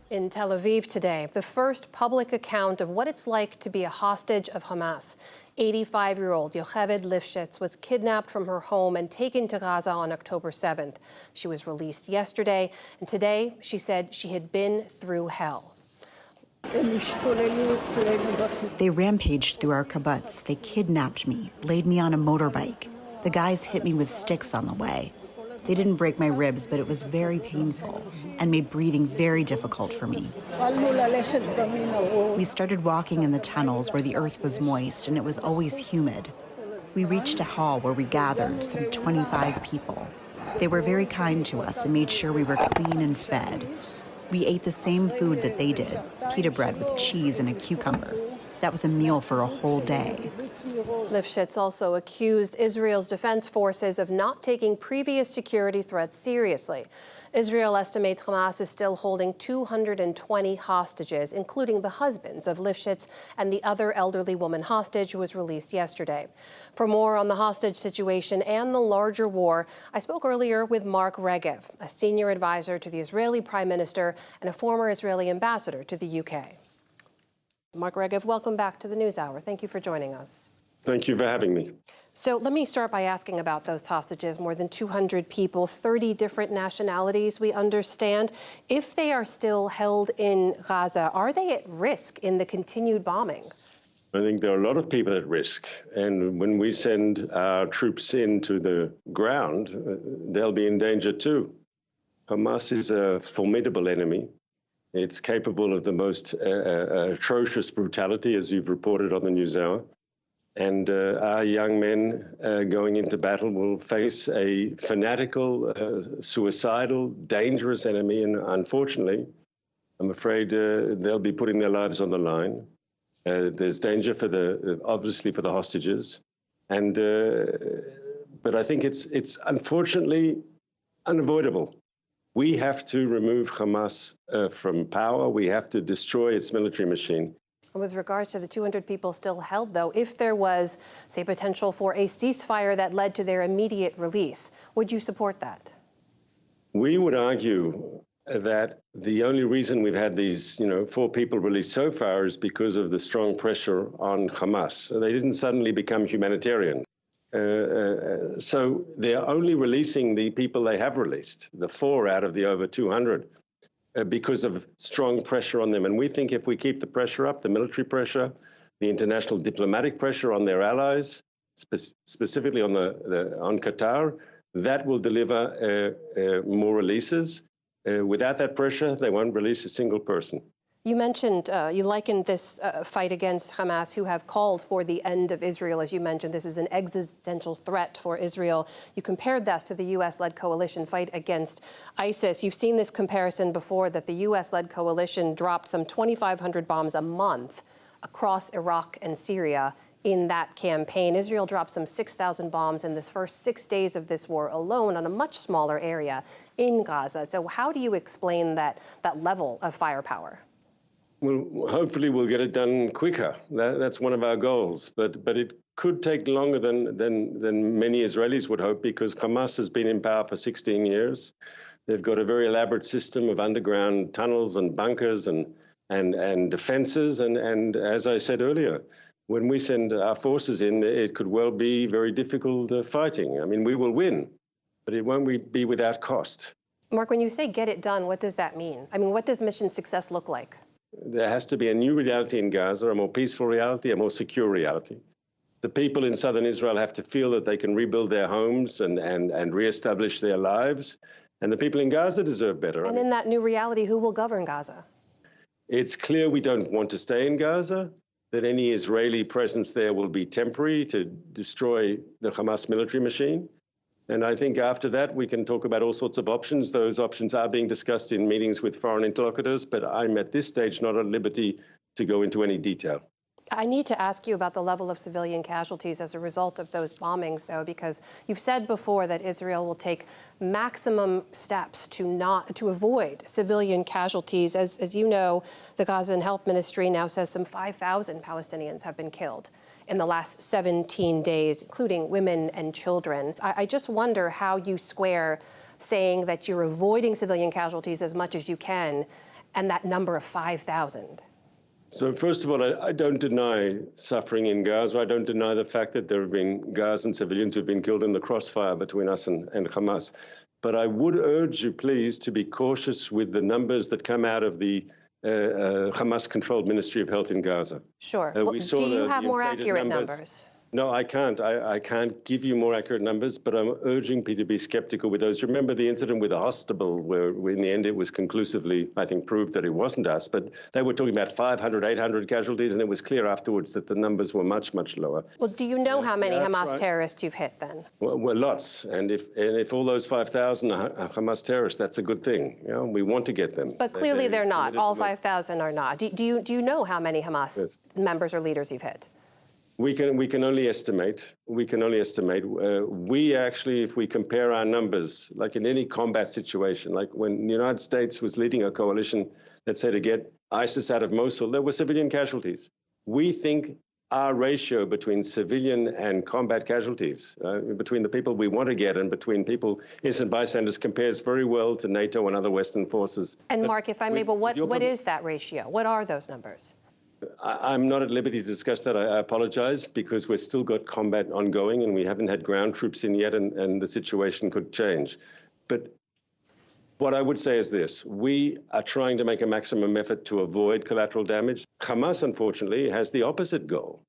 In Tel Aviv today, the first public account of what it's like to be a hostage of Hamas. 85-year-old Yocheved Lifshitz was kidnapped from her home and taken to Gaza on October 7th. She was released yesterday, and today she said she had been through hell. They rampaged through our kibbutz. They kidnapped me, laid me on a motorbike. The guys hit me with sticks on the way. They didn't break my ribs, but it was very painful and made breathing very difficult for me. We started walking in the tunnels where the earth was moist and it was always humid. We reached a hall where we gathered, some 25 people. They were very kind to us and made sure we were clean and fed. We ate the same food that they did, pita bread with cheese and a cucumber. That was a meal for a whole day. Lifshitz also accused Israel's defense forces of not taking previous security threats seriously. Israel estimates Hamas is still holding 220 hostages, including the husbands of Lifshitz and the other elderly woman hostage who was released yesterday. For more on the hostage situation and the larger war, I spoke earlier with Mark Regev, a senior advisor to the Israeli Prime Minister and a former Israeli ambassador to the UK. Mark Regev, welcome back to the NewsHour. Thank you for joining us. Thank you for having me. So let me start by asking about those hostages, more than 200 people, 30 different nationalities, we understand. If they are still held in Gaza, are they at risk in the continued bombing? I think there are a lot of people at risk. And when we send our troops into the ground, they'll be in danger too. Hamas is a formidable enemy. It's capable of the most atrocious brutality, as you've reported on the NewsHour. And our young men going into battle will face a fanatical, suicidal, dangerous enemy. And unfortunately, I'm afraid they'll be putting their lives on the line. There's danger for obviously for the hostages. And but I think it's unfortunately unavoidable. We have to remove Hamas from power. We have to destroy its military machine. With regards to the 200 people still held, though, if there was, say, potential for a ceasefire that led to their immediate release, would you support that? We would argue that the only reason we've had these, 4 people released so far is because of the strong pressure on Hamas. They didn't suddenly become humanitarian. So they're only releasing the people they have released, the 4 out of the over 200, because of strong pressure on them. And we think if we keep the pressure up, the military pressure, the international diplomatic pressure on their allies, specifically on on Qatar, that will deliver more releases. Without that pressure, they won't release a single person. You mentioned, you likened this fight against Hamas, who have called for the end of Israel. As you mentioned, this is an existential threat for Israel. You compared that to the U.S.-led coalition fight against ISIS. You've seen this comparison before, that the U.S.-led coalition dropped some 2,500 bombs a month across Iraq and Syria in that campaign. Israel dropped some 6,000 bombs in this first 6 days of this war alone on a much smaller area in Gaza. So how do you explain that level of firepower? Well, hopefully we'll get it done quicker. That's one of our goals. But it could take longer than many Israelis would hope, because Hamas has been in power for 16 years. They've got a very elaborate system of underground tunnels and bunkers and defenses. And as I said earlier, when we send our forces in, it could well be very difficult fighting. I mean, we will win, but it won't be without cost. Mark, when you say get it done, what does that mean? I mean, what does mission success look like? There has to be a new reality in Gaza, a more peaceful reality, a more secure reality. The people in southern Israel have to feel that they can rebuild their homes and reestablish their lives. And the people in Gaza deserve better. And in that new reality, who will govern Gaza? It's clear we don't want to stay in Gaza, that any Israeli presence there will be temporary to destroy the Hamas military machine. And I think after that, we can talk about all sorts of options. Those options are being discussed in meetings with foreign interlocutors, but I'm at this stage not at liberty to go into any detail. I need to ask you about the level of civilian casualties as a result of those bombings, though, because you've said before that Israel will take maximum steps to avoid civilian casualties. As you know, the Gazan Health Ministry now says some 5,000 Palestinians have been killed in the last 17 days, including women and children. I just wonder how you square saying that you're avoiding civilian casualties as much as you can and that number of 5,000? So first of all, I don't deny suffering in Gaza. I don't deny the fact that there have been Gazan civilians who've been killed in the crossfire between us and Hamas. But I would urge you, please, to be cautious with the numbers that come out of the Hamas-controlled Ministry of Health in Gaza. Sure. We saw do you the have more inflated accurate numbers? No, I can't. I can't give you more accurate numbers, but I'm urging people to be skeptical with those. Remember the incident with the Hostabel, where in the end it was conclusively, I think, proved that it wasn't us, but they were talking about 500, 800 casualties, and it was clear afterwards that the numbers were much, much lower. Well, do you know how many Hamas terrorists you've hit then? Well, lots. And if all those 5,000 are Hamas terrorists, that's a good thing. You know, we want to get them. But clearly they're not. All 5,000 are not. Do you know how many Hamas members or leaders you've hit? We can only estimate. We can only estimate. We actually, if we compare our numbers, like in any combat situation, like when the United States was leading a coalition, let's say to get ISIS out of Mosul, there were civilian casualties. We think our ratio between civilian and combat casualties, between the people we want to get and between people, innocent bystanders, compares very well to NATO and other Western forces. And Mark, if I may, but what is that ratio? What are those numbers? I'm not at liberty to discuss that. I apologize, because we've still got combat ongoing and we haven't had ground troops in yet, and the situation could change. But what I would say is this: we are trying to make a maximum effort to avoid collateral damage. Hamas, unfortunately, has the opposite goal.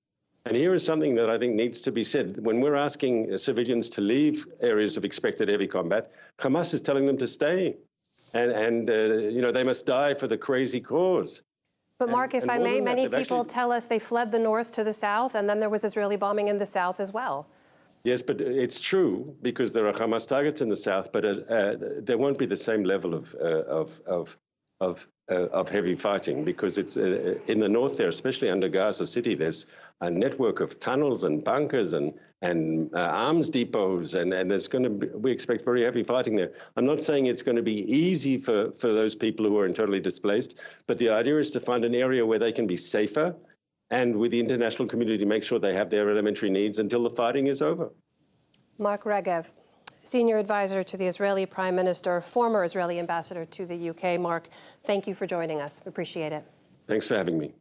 And here is something that I think needs to be said. When we're asking civilians to leave areas of expected heavy combat, Hamas is telling them to stay. And they must die for the crazy cause. But Mark, if I may, many people tell us they fled the north to the south, and then there was Israeli bombing in the south as well. Yes, but it's true, because there are Hamas targets in the south, but there won't be the same level of heavy fighting, because it's in the north there, especially under Gaza City. There's a network of tunnels and bunkers and arms depots, and there's going to be, we expect very heavy fighting there. I'm not saying it's going to be easy for those people who are internally displaced, but the idea is to find an area where they can be safer, and with the international community make sure they have their elementary needs until the fighting is over. Mark Regev, Senior Advisor to the Israeli Prime Minister, former Israeli Ambassador to the UK. Mark, thank you for joining us. We appreciate it. Thanks for having me.